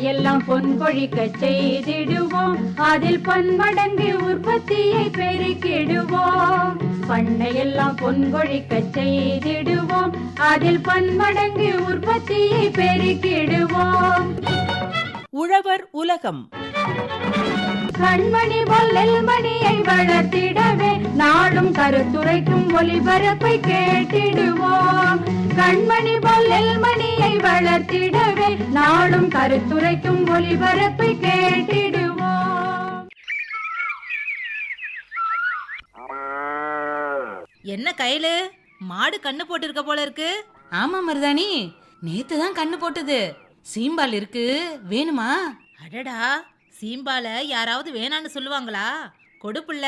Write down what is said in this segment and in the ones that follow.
பண்ணையெல்லாம் பொன் கொழிக்க செய்திடுவோம், அதில் பன்மடங்கு உற்பத்தியை பெருக்கிடுவோம். பண்ணையெல்லாம் பொன் கொழிக்க செய்திடுவோம், அதில் பன்மடங்கு உற்பத்தியை பெருக்கிடுவோம். உழவர் உலகம். கண்மணி பொல்லல் மணியை வளர்த்திடவே நாடும் கருத்துரைக்கும் ஒலிபரப்பை கேட்டிடுவோம். கண்மணி பொல்லல் மணியை வளர்த்திடவே நாடும் கருத்துரைக்கும் ஒலிபரப்பை கேட்டிடுவோம். என்ன கையில மாடு கண்ணு போட்டு இருக்க போல இருக்கு? ஆமா மருதாணி, நேத்து தான் கண்ணு போட்டது. சீம்பால் இருக்கு, வேணுமா? அடடா, சீம்பால யாராவது வேணான்னு சொல்லுவாங்களா? கொடுப்புள்ள.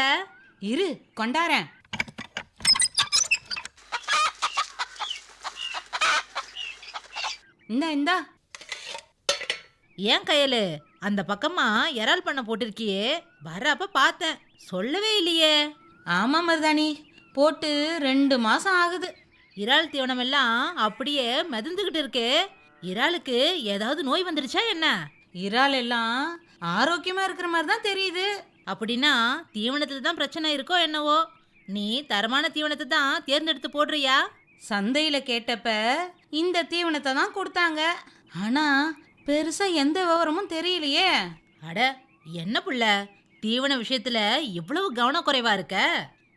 இரு கொண்டாரேன். இந்தா. ஏன் கையலு, அந்த பக்கமா இறால் பண்ண போட்டிருக்கியே, வர்றப்ப பார்த்தேன், சொல்லவே இல்லையே. ஆமா மருதாணி, போட்டு 2 மாசம் ஆகுது. இறால் தீவனம் எல்லாம் அப்படியே மிதந்துகிட்டு இருக்கு. இறாலுக்கு ஏதாவது நோய் வந்துருச்சா என்ன? இறால் எல்லாம் ஆரோக்கியமா இருக்கிற மாதிரி தான் தெரியுது. அப்படின்னா தீவனத்துல தான் பிரச்சனை இருக்கோ என்னவோ? நீ தரமான தீவனத்தை தான் தேர்ந்தெடுத்து போடுறியா? சந்தையில கேட்டப்ப இந்த தீவனத்தை தான் கொடுத்தாங்க. ஆனா பெருசா எந்த விவரமும் தெரியலையே. அட என்ன புள்ள, தீவன விஷயத்துல இவ்வளவு கவனக்குறைவா இருக்க?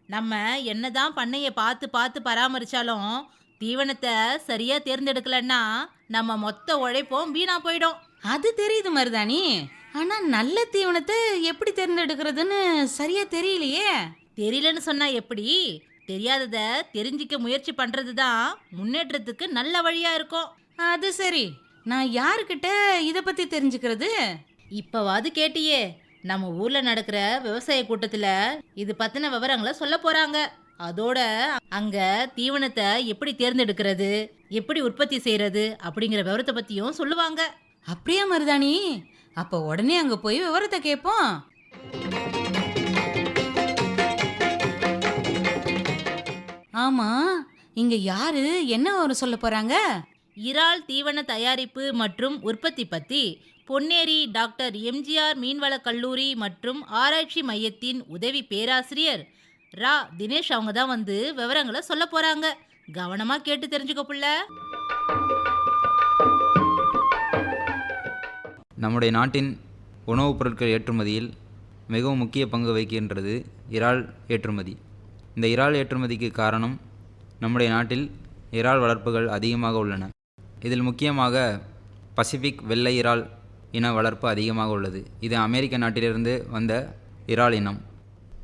நம்ம என்னதான் பண்ணைய பார்த்து பார்த்து பராமரிச்சாலும் தீவனத்தை சரியா தேர்ந்தெடுக்கலன்னா நம்ம மொத்த உழைப்போம் வீணா போயிடும். அது தெரியுது மருதாணி, ஆனா நல்ல தீவனத்தை எப்படி தேர்ந்தெடுக்கிறதுன்னு சரியா தெரியலையே. தெரியலன்னு சொன்னா எப்படி? தெரியாதத தெரிஞ்சிக்க முயற்சி பண்றதுதான் முன்னேற்றத்துக்கு நல்ல வழியா இருக்கும். அது சரி, நான் யாருக்கிட்ட இத பத்தி தெரிஞ்சுக்கிறது? இப்பவாது கேட்டியே, நம்ம ஊர்ல நடக்கிற விவசாய கூட்டத்துல இது பத்தின விவரங்களை சொல்ல போறாங்க. அதோட அங்க தீவனத்தை எப்படி தேர்ந்தெடுக்கிறது, எப்படி உற்பத்தி செய்யறது அப்படிங்கிற விவரத்தை பத்தியும் சொல்லுவாங்க. அப்படியா மருதாணி? அப்ப உடனே அங்க போய் விவரத்தை கேட்போம். ஆமா, இங்க யாரு என்ன விவரம் சொல்ல போறாங்க? இறால் தீவன தயாரிப்பு மற்றும் உற்பத்தி பத்தி பொன்னேரி டாக்டர் எம்ஜிஆர் மீன்வள கல்லூரி மற்றும் ஆராய்ச்சி மையத்தின் உதவி பேராசிரியர் ரா தினேஷ் அவங்க தான் வந்து விவரங்களை சொல்ல போறாங்க. கவனமா கேட்டு தெரிஞ்சுக்க புள்ள. நம்முடைய நாட்டின் உணவுப் பொருட்கள் ஏற்றுமதியில் மிகவும் முக்கிய பங்கு வகிக்கின்றது இறால் ஏற்றுமதி. இந்த இறால் ஏற்றுமதிக்கு காரணம் நம்முடைய நாட்டில் இறால் வளர்ப்புகள் அதிகமாக உள்ளன. இதில் முக்கியமாக பசிபிக் வெள்ளை இறால் இன வளர்ப்பு அதிகமாக உள்ளது. இது அமெரிக்க நாட்டிலிருந்து வந்த இறால் இனம்.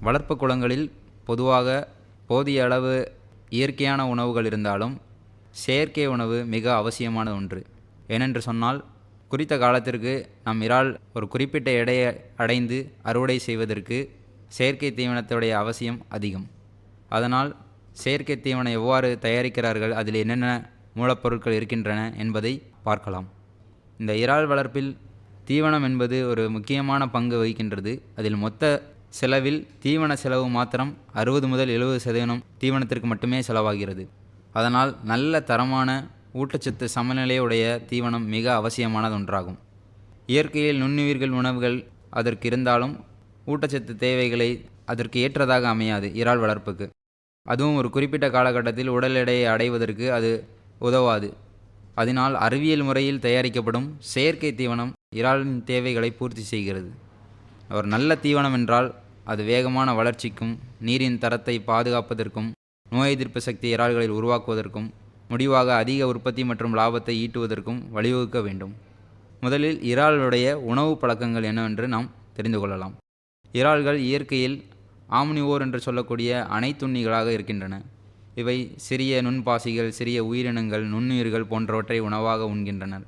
வளர்ப்பு குளங்களில் பொதுவாக போதிய அளவு இயற்கையான உணவுகள் இருந்தாலும் செயற்கை உணவு மிக அவசியமான ஒன்று. ஏனென்று சொன்னால் குறித்த காலத்திற்கு நம் இறால் ஒரு குறிப்பிட்ட எடையை அடைந்து அறுவடை செய்வதற்கு செயற்கை தீவனத்துடைய அவசியம் அதிகம். அதனால் செயற்கை தீவனம் எவ்வாறு தயாரிக்கிறார்கள், அதில் என்னென்ன மூலப்பொருட்கள் இருக்கின்றன என்பதை பார்க்கலாம். இந்த இறால் வளர்ப்பில் தீவனம் என்பது ஒரு முக்கியமான பங்கு வகிக்கின்றது. அதில் மொத்த செலவில் தீவன செலவு மாத்திரம் 60 முதல் 70% தீவனத்திற்கு மட்டுமே செலவாகிறது. அதனால் நல்ல தரமான ஊட்டச்சத்து சமநிலையுடைய தீவனம் மிக அவசியமானது ஒன்றாகும். இயற்கையில் நுண்ணுயிர்கள் உணவுகள் அதற்கு இருந்தாலும் ஊட்டச்சத்து தேவைகளை அதற்கு ஏற்றதாக அமையாது இறால் வளர்ப்புக்கு. அதுவும் ஒரு குறிப்பிட்ட காலகட்டத்தில் உடல் எடையை அடைவதற்கு அது உதவாது. அதனால் அறிவியல் முறையில் தயாரிக்கப்படும் செயற்கை தீவனம் இறாலின் தேவைகளை பூர்த்தி செய்கிறது. ஒரு நல்ல தீவனம் என்றால் அது வேகமான வளர்ச்சிக்கும் நீரின் தரத்தை பாதுகாப்பதற்கும் நோய் எதிர்ப்பு சக்தி இறால்களில் உருவாக்குவதற்கும் முடிவாக அதிக உற்பத்தி மற்றும் லாபத்தை ஈட்டுவதற்கும் வழிவகுக்க வேண்டும். முதலில் இறாலுடைய உணவு பழக்கங்கள் என்னவென்று நாம் தெரிந்து கொள்ளலாம். இறால்கள் இயற்கையில் ஆம்னிவோர் என்று சொல்லக்கூடிய அனைத்துண்ணிகளாக இருக்கின்றன. இவை சிறிய நுண்பாசிகள், சிறிய உயிரினங்கள், நுண்ணுயிர்கள் போன்றவற்றை உணவாக உண்கின்றனர்.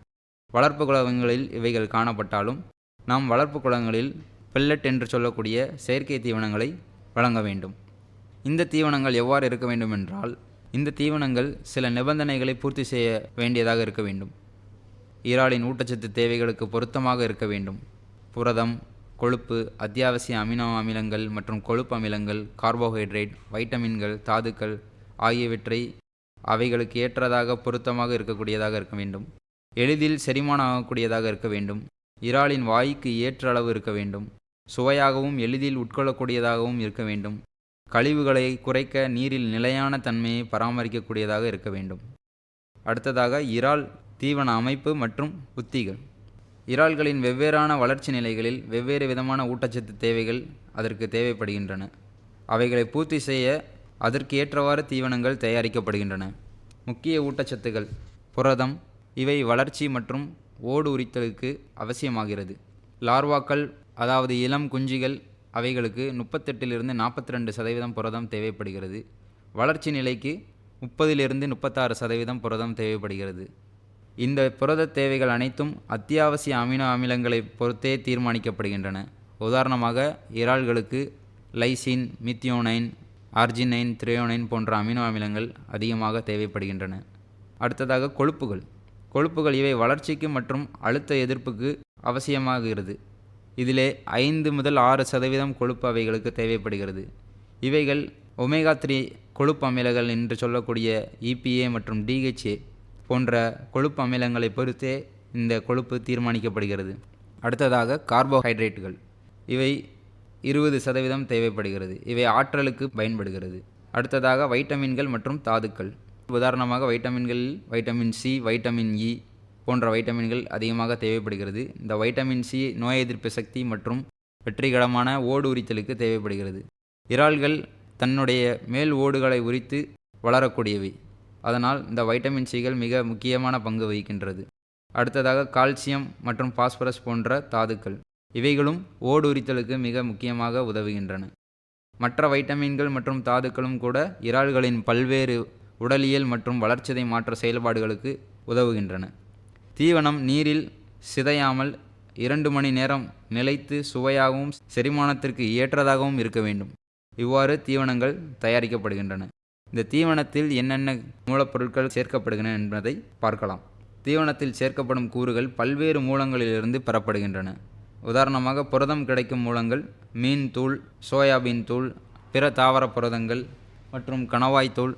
வளர்ப்பு குளங்களில் இவைகள் காணப்பட்டாலும் நாம் வளர்ப்பு குளங்களில் பெல்லட் என்று சொல்லக்கூடிய செயற்கை தீவனங்களை வழங்க வேண்டும். இந்த தீவனங்கள் எவ்வாறு இருக்க வேண்டும் என்றால், இந்த தீவனங்கள் சில நிபந்தனைகளை பூர்த்தி செய்ய வேண்டியதாக இருக்க வேண்டும். இறாலின் ஊட்டச்சத்து தேவைகளுக்கு பொருத்தமாக இருக்க வேண்டும். புரதம், கொழுப்பு, அத்தியாவசிய அமினோ அமிலங்கள் மற்றும் கொழுப்பு அமிலங்கள், கார்போஹைட்ரேட், வைட்டமின்கள், தாதுக்கள் ஆகியவற்றை அவைகளுக்கு ஏற்றதாக பொருத்தமாக இருக்கக்கூடியதாக இருக்க வேண்டும். எளிதில் செரிமானம் ஆகக்கூடியதாக இருக்க வேண்டும். இறாலின் வாய்க்கு ஏற்ற அளவு இருக்க வேண்டும். சுவையாகவும் எளிதில் உட்கொள்ளக்கூடியதாகவும் இருக்க வேண்டும். கழிவுகளை குறைக்க நீரில் நிலையான தன்மையை பராமரிக்கக்கூடியதாக இருக்க வேண்டும். அடுத்ததாக இறால் தீவன அமைப்பு மற்றும் உத்திகள். இறால்களின் வெவ்வேறான வளர்ச்சி நிலைகளில் வெவ்வேறு விதமான ஊட்டச்சத்து தேவைகள் அதற்கு தேவைப்படுகின்றன. அவைகளை பூர்த்தி செய்ய அதற்கு ஏற்றவாறு தீவனங்கள் தயாரிக்கப்படுகின்றன. முக்கிய ஊட்டச்சத்துக்கள். புரதம். இவை வளர்ச்சி மற்றும் ஓடு உரித்தலுக்கு அவசியமாகிறது. லார்வாக்கள் அதாவது இளம் குஞ்சுகள், அவைகளுக்கு 38 - 42% புரதம் தேவைப்படுகிறது. வளர்ச்சி நிலைக்கு 30 - 36% புரதம் தேவைப்படுகிறது. இந்த புரத தேவைகள் அனைத்தும் அத்தியாவசிய அமினோ அமிலங்களை பொறுத்தே தீர்மானிக்கப்படுகின்றன. உதாரணமாக இறால்களுக்கு லைசின், மித்தியோனைன், அர்ஜினைன், த்ரியோனைன் போன்ற அமினோ அமிலங்கள் அதிகமாக தேவைப்படுகின்றன. அடுத்ததாக கொழுப்புகள். கொழுப்புகள் இவை வளர்ச்சிக்கு மற்றும் அழுத்த எதிர்ப்புக்கு அவசியமாகிறது. இதிலே 5 - 6% கொழுப்பு அவைகளுக்கு தேவைப்படுகிறது. இவைகள் ஒமேகா 3 கொழுப்பு அமிலங்கள் என்று சொல்லக்கூடிய EPA மற்றும் DHA போன்ற கொழுப்பு அமிலங்களை பொறுத்தே இந்த கொழுப்பு தீர்மானிக்கப்படுகிறது. அடுத்ததாக கார்போஹைட்ரேட்டுகள். இவை 20% தேவைப்படுகிறது. இவை ஆற்றலுக்கு பயன்படுகிறது. அடுத்ததாக வைட்டமின்கள் மற்றும் தாதுக்கள். உதாரணமாக வைட்டமின்களில் வைட்டமின் C, வைட்டமின் E போன்ற வைட்டமின்கள் அதிகமாக தேவைப்படுகிறது. இந்த வைட்டமின் C நோய் எதிர்ப்பு சக்தி மற்றும் வெற்றிகரமான ஓடு உரித்தலுக்கு தேவைப்படுகிறது. இறால்கள் தன்னுடைய மேல் ஓடுகளை உரித்து வளரக்கூடியவை. அதனால் இந்த வைட்டமின் Cகள் மிக முக்கியமான பங்கு வகிக்கின்றது. அடுத்ததாக கால்சியம் மற்றும் பாஸ்பரஸ் போன்ற தாதுக்கள். இவைகளும் ஓடு உரித்தலுக்கு மிக முக்கியமாக உதவுகின்றன. மற்ற வைட்டமின்கள் மற்றும் தாதுக்களும் கூட இறால்களின் பல்வேறு உடலியல் மற்றும் வளர்ச்சிதை மாற்ற செயல்பாடுகளுக்கு உதவுகின்றன. தீவனம் நீரில் சிதையாமல் 2 மணி நேரம் நிலைத்து சுவையாகவும் செரிமானத்திற்கு ஏற்றதாகவும் இருக்க வேண்டும். இவ்வாறு தீவனங்கள் தயாரிக்கப்படுகின்றன. இந்த தீவனத்தில் என்னென்ன மூலப்பொருட்கள் சேர்க்கப்படுகின்றன என்பதை பார்க்கலாம். தீவனத்தில் சேர்க்கப்படும் கூறுகள் பல்வேறு மூலங்களிலிருந்து பெறப்படுகின்றன. உதாரணமாக புரதம் கிடைக்கும் மூலங்கள் மீன் தூள், சோயாபீன் தூள், பிற தாவர புரதங்கள் மற்றும் கணவாய் தூள்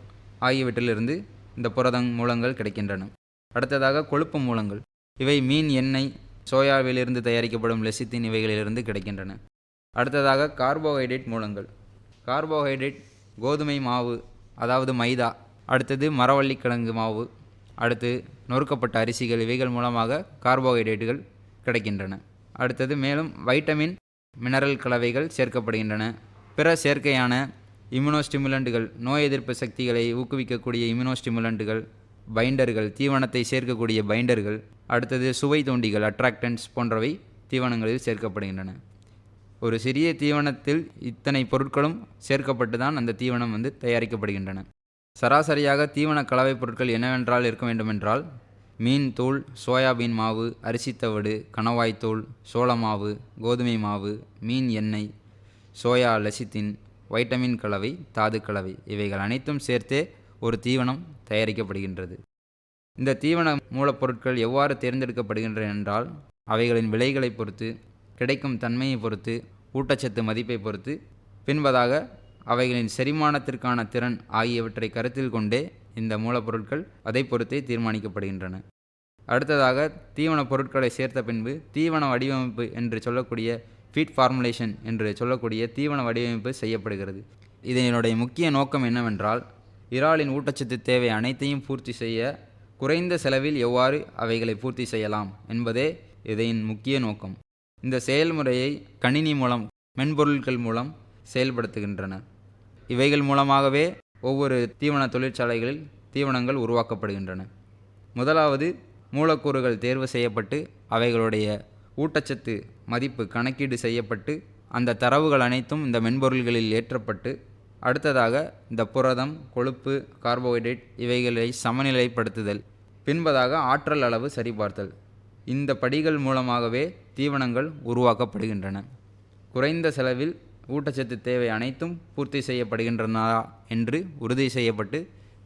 ஆகியவற்றிலிருந்து இந்த புரதம் மூலங்கள் கிடைக்கின்றன. அடுத்ததாக கொழுப்பு மூலங்கள். இவை மீன் எண்ணெய், சோயாவிலிருந்து தயாரிக்கப்படும் லெசித்தின் இவைகளிலிருந்து கிடைக்கின்றன. அடுத்ததாக கார்போஹைட்ரேட் மூலங்கள். கார்போஹைட்ரேட் கோதுமை மாவு அதாவது மைதா, அடுத்தது மரவள்ளிக்கிழங்கு மாவு, அடுத்து நொறுக்கப்பட்ட அரிசிகள், இவைகள் மூலமாக கார்போஹைட்ரேட்டுகள் கிடைக்கின்றன. அடுத்தது மேலும் வைட்டமின், மினரல் கலவைகள் சேர்க்கப்படுகின்றன. பிற செயற்கையான இம்யூனோஸ்டிமுலண்ட்டுகள், நோய் எதிர்ப்பு சக்திகளை ஊக்குவிக்கக்கூடிய இம்யூனோஸ்டிமுலண்ட்டுகள், பைண்டர்கள், தீவனத்தை சேர்க்கக்கூடிய பைண்டர்கள், அடுத்தது சுவை தூண்டிகள் அட்ராக்டன்ஸ் போன்றவை தீவனங்களில் சேர்க்கப்படுகின்றன. ஒரு சிறிய தீவனத்தில் இத்தனை பொருட்களும் சேர்க்கப்பட்டு தான் அந்த தீவனம் தயாரிக்கப்படுகின்றன. சராசரியாக தீவன கலவை பொருட்கள் என்னவென்றால் இருக்க வேண்டுமென்றால் மீன் தூள், சோயாபீன் மாவு, அரிசித்தவிடு, கணவாய் தூள், சோள மாவு, கோதுமை மாவு, மீன் எண்ணெய், சோயா லெசித்தின், வைட்டமின் கலவை, தாது கலவை இவைகள் அனைத்தும் சேர்த்தே ஒரு தீவனம் தயாரிக்கப்படுகின்றது. இந்த தீவன மூலப்பொருட்கள் எவ்வாறு தேர்ந்தெடுக்கப்படுகின்றன என்றால் அவைகளின் விலைகளை பொறுத்து, கிடைக்கும் தன்மையை பொறுத்து, ஊட்டச்சத்து மதிப்பை பொறுத்து, பின்பதாக அவைகளின் செரிமானத்திற்கான திறன் ஆகியவற்றை கருத்தில் கொண்டே இந்த மூலப்பொருட்கள் அதை பொறுத்தே தீர்மானிக்கப்படுகின்றன. அடுத்ததாக தீவன பொருட்களை சேர்த்த பின்பு தீவன வடிவமைப்பு என்று சொல்லக்கூடிய ஃபீட் ஃபார்முலேஷன் என்று சொல்லக்கூடிய தீவன வடிவமைப்பு செய்யப்படுகிறது. இதனுடைய முக்கிய நோக்கம் என்னவென்றால் இறாலின் ஊட்டச்சத்து தேவை அனைத்தையும் பூர்த்தி செய்ய குறைந்த செலவில் எவ்வாறு அவைகளை பூர்த்தி செய்யலாம் என்பதே இதன் முக்கிய நோக்கம். இந்த செயல்முறையை கணினி மூலம், மென்பொருட்கள் மூலம் செயல்படுத்துகின்றன. இவைகள் மூலமாகவே ஒவ்வொரு தீவன தொழிற்சாலைகளில் தீவனங்கள் உருவாக்கப்படுகின்றன. முதலாவது மூலக்கூறுகள் தேர்வு செய்யப்பட்டு அவைகளுடைய ஊட்டச்சத்து மதிப்பு கணக்கீடு செய்யப்பட்டு அந்த தரவுகள் அனைத்தும் இந்த மென்பொருள்களில் ஏற்றப்பட்டு அடுத்ததாக இந்த புரதம், கொழுப்பு, கார்போஹைட்ரேட் இவைகளை சமநிலைப்படுத்துதல், பின்பதாக ஆற்றல் அளவு சரிபார்த்தல். இந்த படிகள் மூலமாகவே தீவனங்கள் உருவாக்கப்படுகின்றன. குறைந்த செலவில் ஊட்டச்சத்து தேவை அனைத்தும் பூர்த்தி செய்யப்படுகின்றன என்று உறுதி செய்யப்பட்டு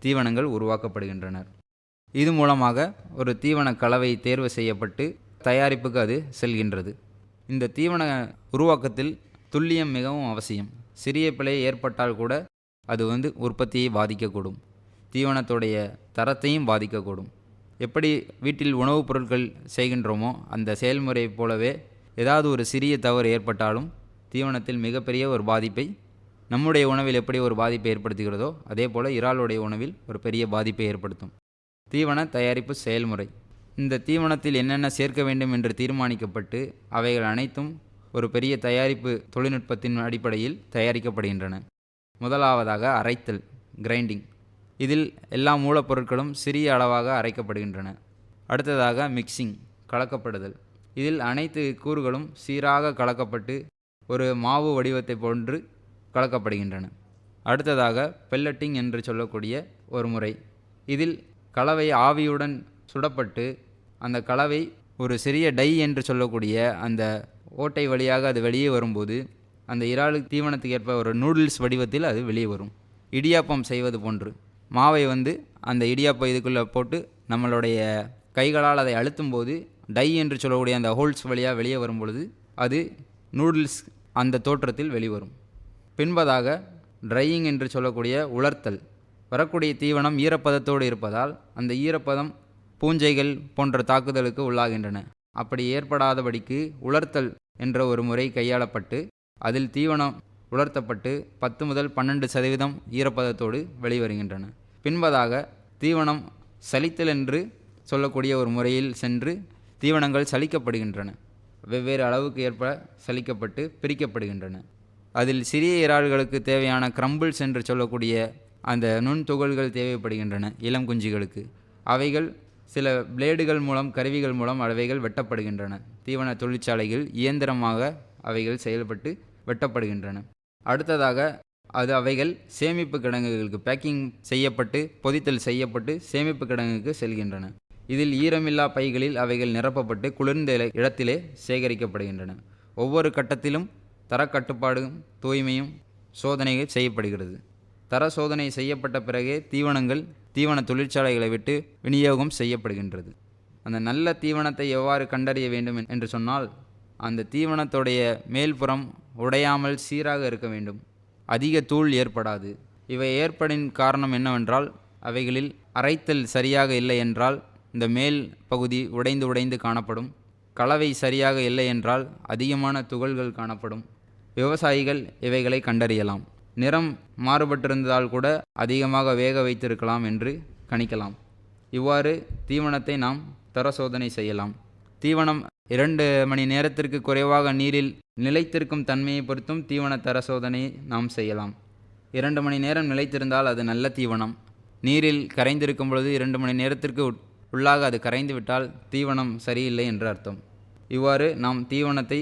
தீவனங்கள் உருவாக்கப்படுகின்றன. இது மூலமாக ஒரு தீவன கலவை தேர்வு செய்யப்பட்டு தயாரிப்புக்கு அது செல்கின்றது. இந்த தீவன உருவாக்கத்தில் துல்லியம் மிகவும் அவசியம். சிறிய பிழை ஏற்பட்டால் கூட அது உற்பத்தியை பாதிக்கக்கூடும், தீவனத்துடைய தரத்தையும் பாதிக்கக்கூடும். எப்படி வீட்டில் உணவுப் பொருட்கள் செய்கின்றோமோ அந்த செயல்முறையைப் போலவே ஏதாவது ஒரு சிறிய தவறு ஏற்பட்டாலும் தீவனத்தில் மிகப்பெரிய ஒரு பாதிப்பை, நம்முடைய உணவில் எப்படி ஒரு பாதிப்பை ஏற்படுத்துகிறதோ அதே போல் இறாலுடைய உணவில் ஒரு பெரிய பாதிப்பை ஏற்படுத்தும். தீவன தயாரிப்பு செயல்முறை. இந்த தீவனத்தில் என்னென்ன சேர்க்க வேண்டும் என்று தீர்மானிக்கப்பட்டு அவைகள் அனைத்தும் ஒரு பெரிய தயாரிப்பு தொழில்நுட்பத்தின் அடிப்படையில் தயாரிக்கப்படுகின்றன. முதலாவதாக அரைத்தல், கிரைண்டிங். இதில் எல்லா மூலப்பொருட்களும் சிறிய அளவாக அரைக்கப்படுகின்றன. அடுத்ததாக மிக்சிங், கலக்கப்படுதல். இதில் அனைத்து கூறுகளும் சீராக கலக்கப்பட்டு ஒரு மாவு வடிவத்தை போன்று கலக்கப்படுகின்றன. அடுத்ததாக பெல்லட்டிங் என்று சொல்லக்கூடிய ஒரு முறை. இதில் கலவை ஆவியுடன் சுடப்பட்டு அந்த கலவை ஒரு சிறிய டை என்று சொல்லக்கூடிய அந்த ஓட்டை வழியாக அது வெளியே வரும்போது அந்த இறாலு தீவனத்துக்கு ஏற்ப ஒரு நூடுல்ஸ் வடிவத்தில் அது வெளியே வரும். இடியாப்பம் செய்வது போன்று மாவை அந்த இடியாப்பம் இதுக்குள்ளே போட்டு நம்மளுடைய கைகளால் அதை அழுத்தும் போது டை என்று சொல்லக்கூடிய அந்த ஹோல்ஸ் வழியாக வெளியே வரும் பொழுது அது நூடுல்ஸ் அந்த தோற்றத்தில் வெளிவரும். பின்பதாக ட்ரையிங் என்று சொல்லக்கூடிய உலர்த்தல். வரக்கூடிய தீவனம் ஈரப்பதத்தோடு இருப்பதால் அந்த ஈரப்பதம் பூஞ்சைகள் போன்ற தாக்குதலுக்கு உள்ளாகின்றன. அப்படி ஏற்படாதபடிக்கு உலர்த்தல் என்ற ஒரு முறை கையாளப்பட்டு அதில் தீவனம் உலர்த்தப்பட்டு 10 முதல் 12% ஈரப்பதத்தோடு வெளிவருகின்றன. பின்பதாக தீவனம் சலித்தல் என்று சொல்லக்கூடிய ஒரு முறையில் சென்று தீவனங்கள் சலிக்கப்படுகின்றன. வெவ்வேறு அளவுக்கு ஏற்ப சலிக்கப்பட்டு பிரிக்கப்படுகின்றன. அதில் சிறிய இறால்களுக்கு தேவையான கிரம்பிள்ஸ் என்று சொல்லக்கூடிய அந்த நுண்துகள்கள் தேவைப்படுகின்றன இளம் குஞ்சுகளுக்கு. அவைகள் சில பிளேடுகள் மூலம், கருவிகள் மூலம் அவைகள் வெட்டப்படுகின்றன. தீவன தொழிற்சாலைகள் இயந்திரமாக அவைகள் செயல்பட்டு வெட்டப்படுகின்றன. அடுத்ததாக அவைகள் சேமிப்பு கிடங்குகளுக்கு பேக்கிங் செய்யப்பட்டு பொதித்தல் செய்யப்பட்டு சேமிப்பு கிடங்குக்கு செல்கின்றன. இதில் ஈரமில்லா பைகளில் அவைகள் நிரப்பப்பட்டு குளிர்ந்த இடத்திலே சேகரிக்கப்படுகின்றன. ஒவ்வொரு கட்டத்திலும் தரக்கட்டுப்பாடும் தூய்மையும் சோதனைகள் செய்யப்படுகிறது. தர சோதனை செய்யப்பட்ட பிறகே தீவனங்கள் தீவன தொழிற்சாலைகளை விட்டு விநியோகம் செய்யப்படுகின்றது. அந்த நல்ல தீவனத்தை எவ்வாறு கண்டறிய வேண்டும் என்று சொன்னால், அந்த தீவனத்துடைய மேல்புறம் உடையாமல் சீராக இருக்க வேண்டும். அதிக தூள் ஏற்படாது. இவை ஏற்படின் காரணம் என்னவென்றால், அவைகளில் அரைத்தல் சரியாக இல்லை என்றால் இந்த மேல் பகுதி உடைந்து காணப்படும். கலவை சரியாக இல்லை என்றால் அதிகமான துகள்கள் காணப்படும். விவசாயிகள் இவைகளை கண்டறியலாம். நிறம் மாறுபட்டிருந்தால் கூட அதிகமாக வேக வைத்திருக்கலாம் என்று கணிக்கலாம். இவ்வாறு தீவனத்தை நாம் தர சோதனை செய்யலாம். தீவனம் 2 மணி நேரத்திற்கு குறைவாக நீரில் நிலைத்திருக்கும் தன்மையை பொறுத்தும் தீவன தர சோதனை நாம் செய்யலாம். 2 மணி நேரம் நிலைத்திருந்தால் அது நல்ல தீவனம். நீரில் கரைந்திருக்கும் பொழுது 2 மணி நேரத்திற்கு உள்ளாக அது கரைந்து விட்டால் தீவனம் சரியில்லை என்று அர்த்தம். இவ்வாறு நாம் தீவனத்தை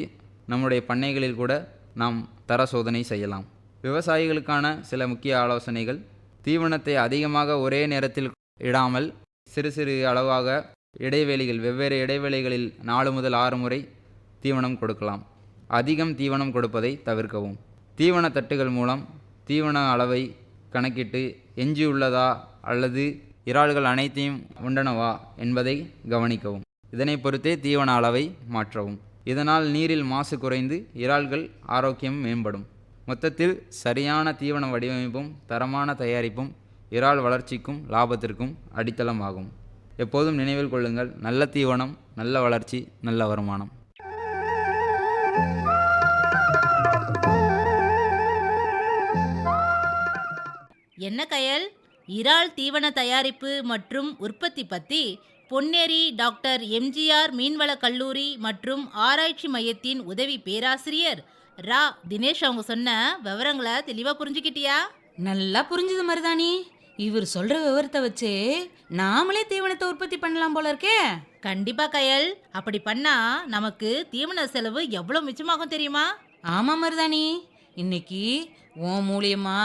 நம்முடைய பண்ணைகளில் கூட நாம் தர சோதனை செய்யலாம். விவசாயிகளுக்கான சில முக்கிய ஆலோசனைகள்: தீவனத்தை அதிகமாக ஒரே நேரத்தில் இடாமல் சிறு சிறு அளவாக இடைவேளைகள், வெவ்வேறு இடைவேளைகளில் 4 முதல் 6 முறை தீவனம் கொடுக்கலாம். அதிகம் தீவனம் கொடுப்பதை தவிர்க்கவும். தீவன தட்டுகள் மூலம் தீவன அளவை கணக்கிட்டு எஞ்சியுள்ளதா அல்லது இறால்கள் அனைத்தையும் உண்டனவா என்பதை கவனிக்கவும். இதனை பொறுத்தே தீவன அளவை மாற்றவும். இதனால் நீரில் மாசு குறைந்து இறால்கள் ஆரோக்கியம் மேம்படும். மொத்தத்தில் சரியான தீவன வடிவமைப்பும் தரமான தயாரிப்பும் இறால் வளர்ச்சிக்கும் லாபத்திற்கும் அடித்தளமாகும். எப்போதும் நினைவில் கொள்ளுங்கள், நல்ல தீவனம், நல்ல வளர்ச்சி, நல்ல வருமானம். என்ன கயல், இறால் தீவன தயாரிப்பு மற்றும் உற்பத்தி பற்றி பொன்னேரி டாக்டர் எம்ஜிஆர் மீன்வள கல்லூரி மற்றும் ஆராய்ச்சி மையத்தின் உதவி பேராசிரியர் ரா தினேஷ் அவங்க சொன்ன விவரங்களை தெளிவாக புரிஞ்சுக்கிட்டியா? நல்லா புரிஞ்சுது மருதாணி. இவர் சொல்ற விவரத்தை வச்சு நாமளே தீவனத்தை உற்பத்தி பண்ணலாம் போல இருக்கே. கண்டிப்பா கயல், அப்படி பண்ணா நமக்கு தீவன செலவு எவ்வளவு மிச்சமாகும் தெரியுமா? ஆமா மருதாணி, இன்னைக்கு உன் மூலியமா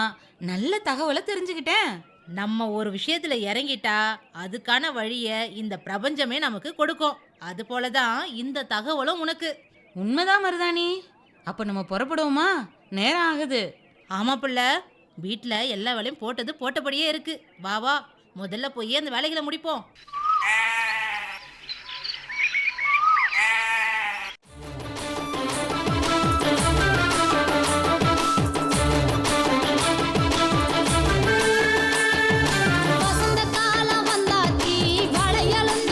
நல்ல தகவலை தெரிஞ்சுக்கிட்டேன். நம்ம ஒரு விஷயத்துல இறங்கிட்டா அதுக்கான வழியை இந்த பிரபஞ்சமே நமக்கு கொடுக்கும். அது போலதான் இந்த தகவலும் உனக்கு. உண்மைதான் மருதாணி. அப்ப நம்ம புறப்படுவோமா? நேரம் ஆகுது. ஆமா பிள்ளை, வீட்டில் எல்லா வேலையும் போட்டபடியே இருக்கு. வா முதல்ல போய் அந்த வேலைகளை முடிப்போம். வசந்த காலம் வந்தாச்சி, வளையலும்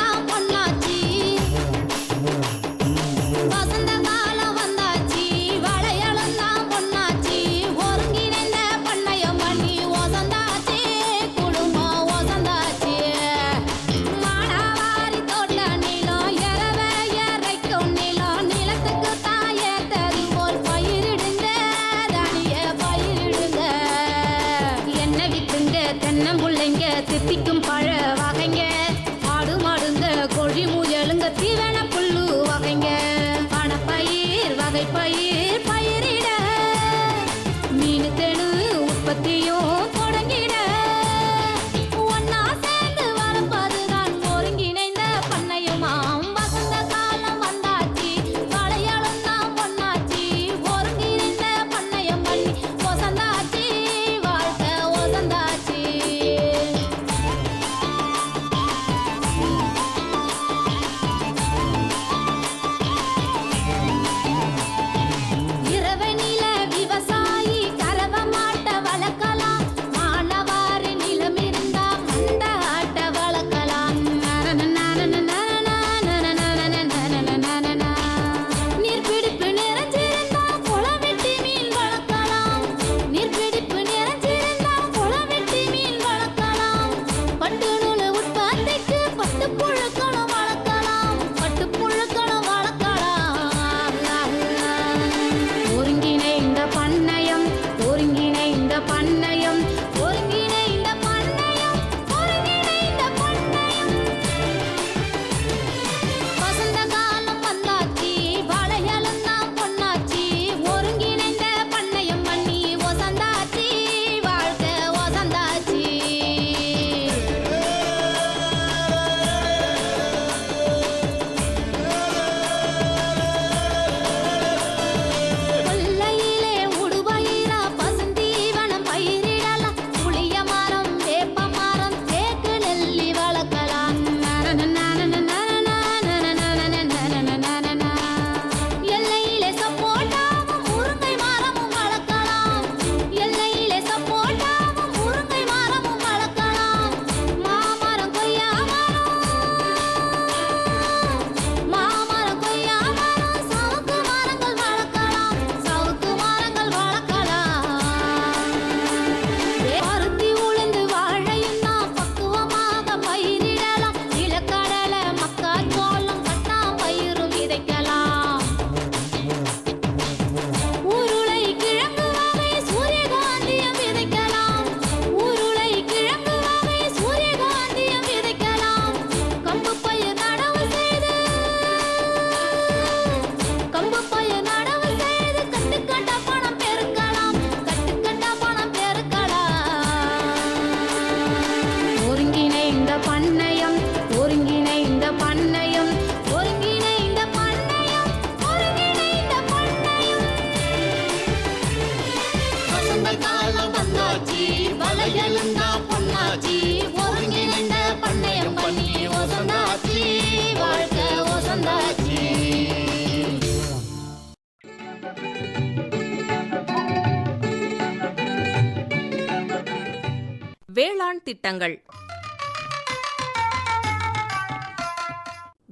திட்டங்கள்.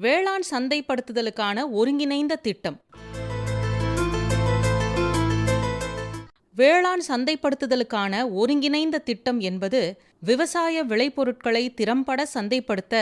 வேளாண் சந்தைப்படுத்துதலுக்கான ஒருங்கிணைந்த திட்டம். வேளாண் சந்தைப்படுத்துதலுக்கான ஒருங்கிணைந்த திட்டம் என்பது விவசாய விளைபொருட்களை திறம்பட சந்தைப்படுத்த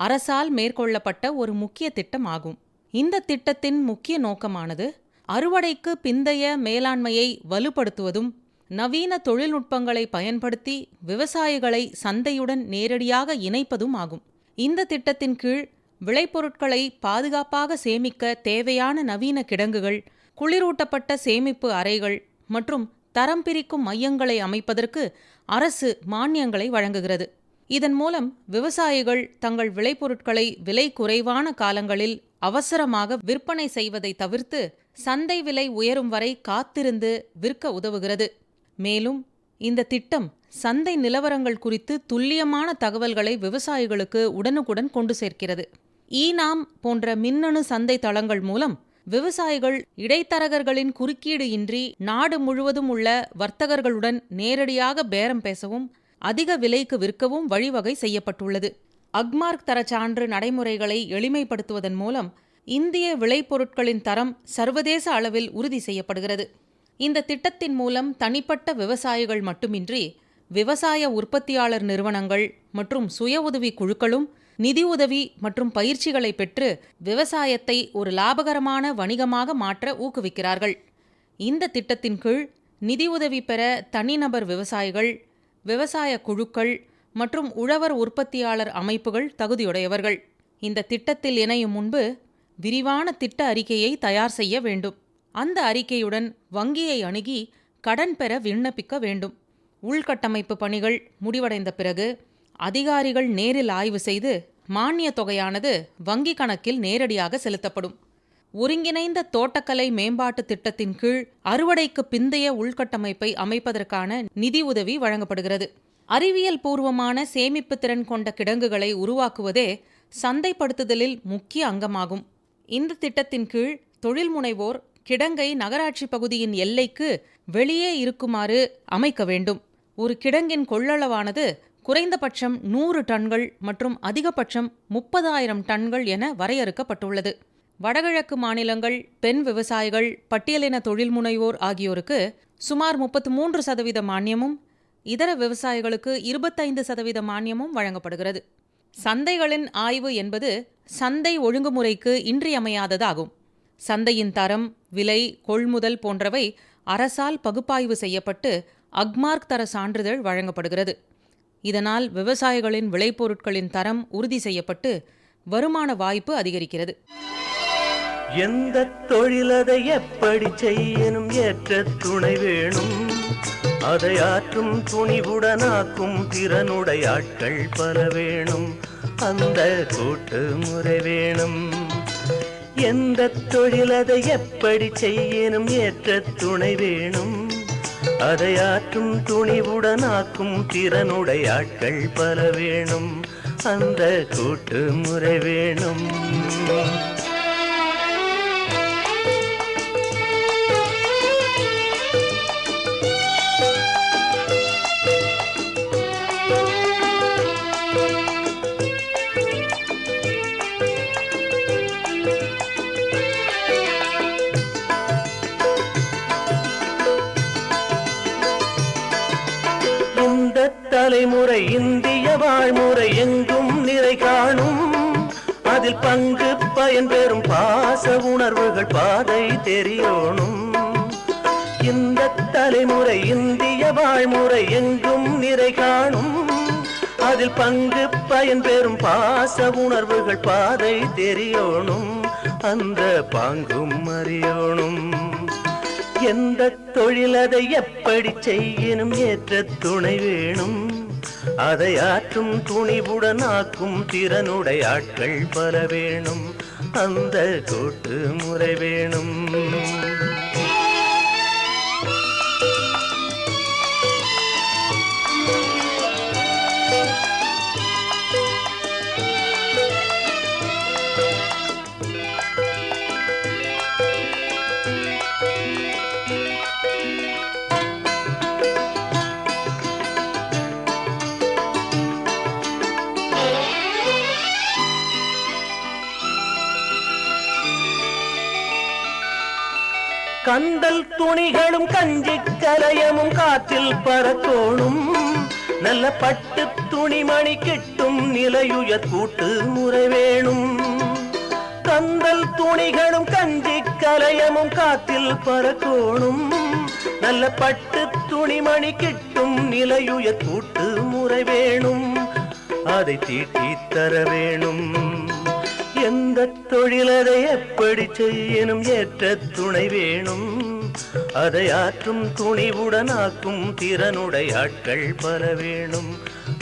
அரசால் மேற்கொள்ளப்பட்ட ஒரு முக்கிய திட்டம் ஆகும். இந்த திட்டத்தின் முக்கிய நோக்கமானது அறுவடைக்கு பிந்தைய மேலாண்மையை வலுப்படுத்துவதும், நவீன தொழில்நுட்பங்களை பயன்படுத்தி விவசாயிகளை சந்தையுடன் நேரடியாக இணைப்பதும் ஆகும். இந்த திட்டத்தின் கீழ் விளைபொருட்களை பாதுகாப்பாக சேமிக்க தேவையான நவீன கிடங்குகள், குளிரூட்டப்பட்ட சேமிப்பு அறைகள் மற்றும் தரம் பிரிக்கும் மையங்களை அமைப்பதற்கு அரசு மானியங்களை வழங்குகிறது. இதன் மூலம் விவசாயிகள் தங்கள் விளைபொருட்களை விலை குறைவான காலங்களில் அவசரமாக விற்பனை செய்வதை தவிர்த்து சந்தை விலை உயரும் வரை காத்திருந்து விற்க உதவுகிறது. மேலும் இந்த திட்டம் சந்தை நிலவரங்கள் குறித்து துல்லியமான தகவல்களை விவசாயிகளுக்கு உடனுக்குடன் கொண்டு சேர்க்கிறது. ஈநாம் போன்ற மின்னணு சந்தை தளங்கள் மூலம் விவசாயிகள் இடைத்தரகர்களின் குறுக்கீடு இன்றி நாடு முழுவதும் உள்ள வர்த்தகர்களுடன் நேரடியாக பேரம் பேசவும் அதிக விலைக்கு விற்கவும் வழிவகை செய்யப்பட்டுள்ளது. அக்மார்க் தரச்சான்று நடைமுறைகளை எளிமைப்படுத்துவதன் மூலம் இந்திய விளைபொருட்களின் தரம் சர்வதேச அளவில் உறுதி செய்யப்படுகிறது. இந்த திட்டத்தின் மூலம் தனிப்பட்ட விவசாயிகள் மட்டுமின்றி விவசாய உற்பத்தியாளர் நிறுவனங்கள் மற்றும் சுய உதவி குழுக்களும் நிதியுதவி மற்றும் பயிற்சிகளை பெற்று விவசாயத்தை ஒரு லாபகரமான வணிகமாக மாற்ற ஊக்குவிக்கிறார்கள். இந்த திட்டத்தின் கீழ் நிதியுதவி பெற தனிநபர் விவசாயிகள், விவசாய குழுக்கள் மற்றும் உழவர் உற்பத்தியாளர் அமைப்புகள் தகுதியுடையவர்கள். இந்த திட்டத்தில் இணையும் முன்பு விரிவான திட்ட அறிக்கையை தயார் செய்ய வேண்டும். அந்த அறிக்கையுடன் வங்கியை அணுகி கடன் பெற விண்ணப்பிக்க வேண்டும். உள்கட்டமைப்பு பணிகள் முடிவடைந்த பிறகு அதிகாரிகள் நேரில் ஆய்வு செய்து மானிய தொகையானது வங்கி கணக்கில் நேரடியாக செலுத்தப்படும். ஒருங்கிணைந்த தோட்டக்கலை மேம்பாட்டு திட்டத்தின் கீழ் அறுவடைக்கு பிந்தைய உள்கட்டமைப்பை அமைப்பதற்கான நிதி உதவி வழங்கப்படுகிறது. அறிவியல் பூர்வமான சேமிப்பு திறன் கொண்ட கிடங்குகளை உருவாக்குவதே சந்தைப்படுத்துதலில் முக்கிய அங்கமாகும். இந்த திட்டத்தின் கீழ் தொழில் முனைவோர் கிடங்கை நகராட்சி பகுதியின் எல்லைக்கு வெளியே இருக்குமாறு அமைக்க வேண்டும். ஒரு கிடங்கின் கொள்ளளவானது குறைந்தபட்சம் 100 டன்கள் மற்றும் அதிகபட்சம் 30,000 டன்கள் என வரையறுக்கப்பட்டுள்ளது. வடகிழக்கு மாநிலங்கள் பெண் விவசாயிகள், பட்டியலின தொழில் முனைவோர் ஆகியோருக்கு சுமார் 33% மானியமும், இதர விவசாயிகளுக்கு 25% மானியமும் வழங்கப்படுகிறது. சந்தைகளின் ஆய்வு என்பது சந்தை ஒழுங்குமுறைக்கு இன்றியமையாததாகும். சந்தையின் தரம், விலை, கொள்முதல் போன்றவை அரசால் பகுப்பாய்வு செய்யப்பட்டு அக்மார்க் தர சான்றிதழ் வழங்கப்படுகிறது. இதனால் விவசாயிகளின் விளைபொருட்களின் தரம் உறுதி செய்யப்பட்டு வருமான வாய்ப்பு அதிகரிக்கிறது. எந்த தொழிலதை எப்படி செய்யணும் ஏற்ற துணை வேணும். அதை ஆற்றும் துணிவுடனாக்கும் திறனுடைய ஆட்கள் பல வேணும். அந்த கூட்டு முறை வேணும். எந்த தொழிலதை எப்படி செய்யணும் ஏற்ற துணை வேணும். அதை ஆற்றும் துணிவுடனாக்கும் திறனுடைய ஆட்கள் பல வேணும். அந்த கூட்டு முறை வேணும். தலைமுறை இந்திய வாழ்முறை எங்கும் நிறை காணும். அதில் பங்கு பயன் பெறும் பாச உணர்வுகள் பாதை தெரியணும். இந்த தலைமுறை இந்திய வாழ்முறை எங்கும் நிறை காணும். அதில் பங்கு பயன் பெறும் பாச உணர்வுகள் பாதை தெரியணும். அந்த பாங்கும் அறியணும். எந்த தொழிலதை எப்படி செய்யணும் ஏற்ற துணை வேணும். அதை ஆற்றும் துணிவுடன் ஆக்கும் திறனுடைய ஆட்கள் பல வேணும். அந்த கூட்டு முறை வேணும். கந்தல் துணிகளும் கஞ்சி கலயமும் காற்றில் பறக்கோணும் நல்ல பட்டு துணிமணி கிட்டும் நிலையுயர் கூட்டு முறை வேணும் கந்தல் துணிகளும் கஞ்சி கலயமும் காற்றில் பறக்கோணும் நல்ல பட்டு துணிமணி கிட்டும் நிலையுயர் கூட்டு முறை வேணும் அதை தீட்டி தர வேணும் எந்த தொழிலதை எப்படி செய்யணும் ஏற்ற துணை வேணும் அதை ஆற்றும் துணிவுடன் ஆக்கும் திறனுடைய ஆட்கள் பல வேணும்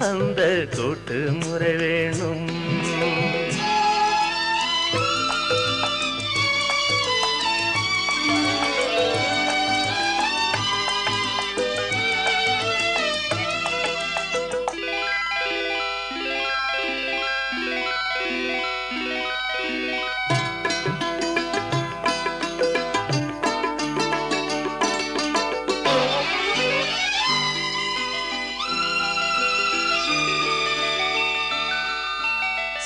அந்த கூட்டு முறை வேணும்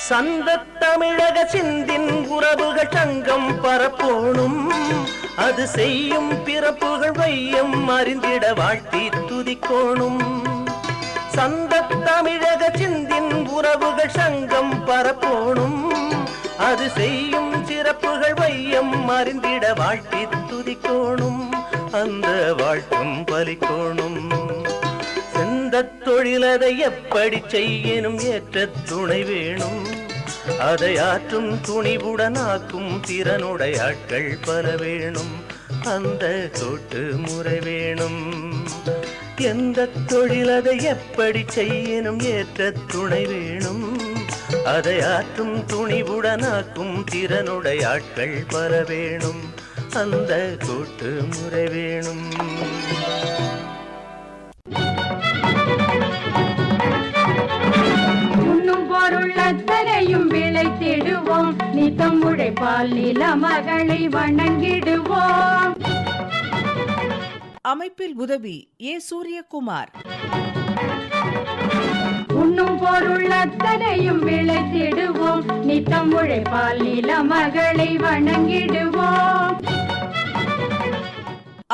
சந்த தமிழக சிந்தின் உறவுகள் சங்கம் பரப்போணும் அது செய்யும் பிறப்புகள் வையம் அறிந்திட வாழ்த்தி துதிக்கோணும் சந்த தமிழக சிந்தின் உறவுகள் சங்கம் பரப்போணும் அது செய்யும் சிறப்புகள் வையம் அறிந்திட வாழ்த்தி துதிக்கோணும் அந்த வாழ்த்தும் பலிக்கோணும் செந்த தொழிலதை எப்படி செய்யணும் ஏற்ற துணை வேணும் அதை ஆற்றும் துணிவுடன் ஆக்கும் திறனுடைய ஆட்கள் பல வேணும் அந்த கூட்டு முறை வேணும் எந்த தொழிலதை எப்படி செய்யணும் ஏற்ற துணை வேணும் அதை ஆற்றும் துணிவுடன் ஆக்கும் திறனுடைய ஆட்கள் பல வேணும் அந்த கூட்டு முறை வேணும் உண்ணும் பொருள் அத்தனையும் விளைத்திடுவோம் நித்தம் உழைப்பால் நில மகளை வணங்கிடுவோம் அமைப்பில் உதவி ஏ சூரியகுமார் உண்ணும் பொருள் அத்தனையும் விளைத்திடுவோம் நித்தம் உழைப்பால் நில மகளை வணங்கிடுவோம்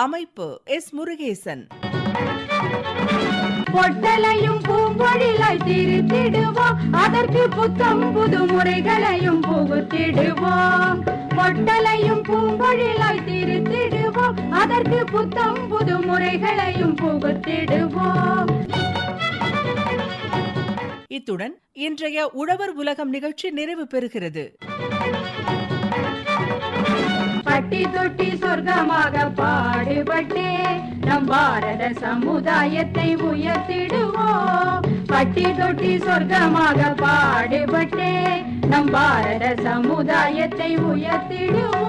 அமைப்பு எஸ் முருகேசன் பொட்டலையும் பூம்பொழிலாய் திருத்திடுவோம் அதற்கு புத்தம் புது முறைகளையும் புகுத்திடுவோம் பொட்டலையும் பூம்பொழிலாய் திருத்திடுவோம் அதற்கு புத்தம் புது முறைகளையும் புகுத்திடுவோம் இத்துடன் இன்றைய உழவர் உலகம் நிகழ்ச்சி நிறைவு பெறுகிறது பட்டி தொட்டி சொர்க்கமாக பாடுபட்டே நம் பாரத சமுதாயத்தை உயர்த்திடுவோம் பட்டி தொட்டி சொர்க்கமாக பாடுபட்டே நம் பாரத சமுதாயத்தை உயர்த்திடுவோம்